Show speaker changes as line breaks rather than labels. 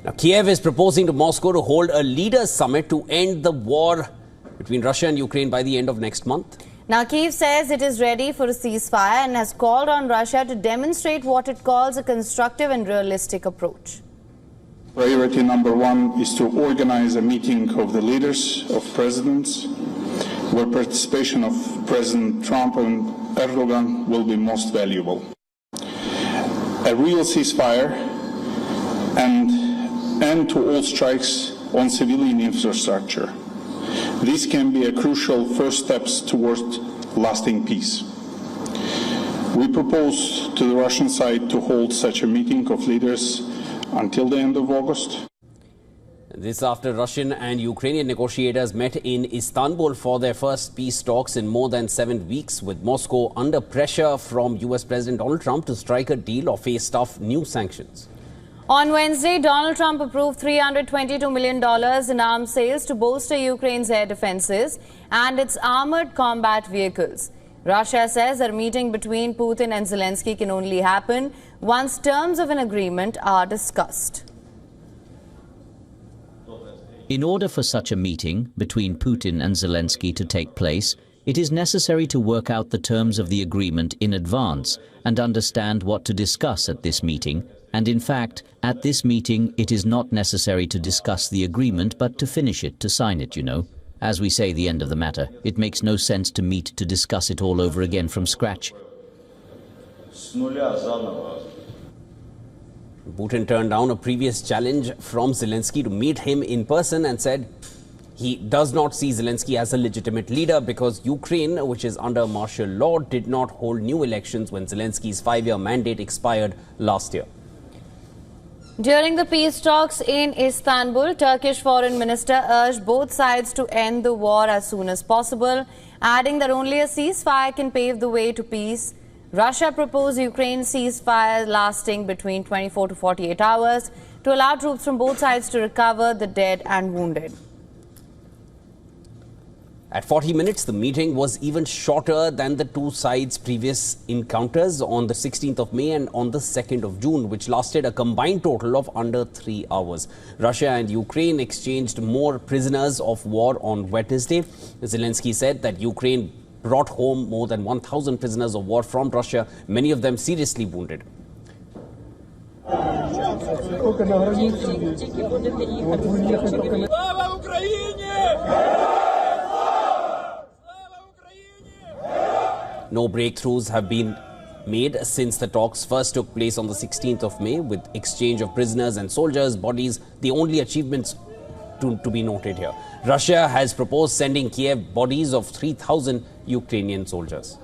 Now, Kyiv is proposing to Moscow to hold a leaders' summit to end the war between Russia and Ukraine by the end of next month.
Now, Kyiv says it is ready for a ceasefire and has called on Russia to demonstrate what it calls a constructive and realistic approach.
Priority number one is to organize a meeting of the leaders of presidents, where participation of President Trump and Erdogan will be most valuable. A real ceasefire and end to all strikes on civilian infrastructure. These can be a crucial first steps towards lasting peace. We propose to the Russian side to hold such a meeting of leaders until the end of August.
This after Russian and Ukrainian negotiators met in Istanbul for their first peace talks in more than 7 weeks, with Moscow under pressure from US President Donald Trump to strike a deal or face tough new sanctions.
On Wednesday, Donald Trump approved $322 million in arms sales to bolster Ukraine's air defenses and its armored combat vehicles. Russia says a meeting between Putin and Zelensky can only happen once terms of an agreement are discussed.
In order for such a meeting between Putin and Zelensky to take place, it is necessary to work out the terms of the agreement in advance and understand what to discuss at this meeting. And in fact, at this meeting, it is not necessary to discuss the agreement, but to finish it, to sign it, you know. As we say, the end of the matter. It makes no sense to meet to discuss it all over again from scratch.
Putin turned down a previous challenge from Zelensky to meet him in person and said he does not see Zelensky as a legitimate leader because Ukraine, which is under martial law, did not hold new elections when Zelensky's 5-year mandate expired last year.
During the peace talks in Istanbul, Turkish Foreign Minister urged both sides to end the war as soon as possible, adding that only a ceasefire can pave the way to peace. Russia proposed Ukraine ceasefire lasting between 24 to 48 hours to allow troops from both sides to recover the dead and wounded.
At 40 minutes, the meeting was even shorter than the two sides' previous encounters on the 16th of May and on the 2nd of June, which lasted a combined total of under 3 hours. Russia and Ukraine exchanged more prisoners of war on Wednesday. Zelensky said that Ukraine brought home more than 1,000 prisoners of war from Russia, many of them seriously wounded. No breakthroughs have been made since the talks first took place on the 16th of May, with exchange of prisoners and soldiers' bodies the only achievements to be noted here. Russia has proposed sending Kyiv bodies of 3,000 Ukrainian soldiers.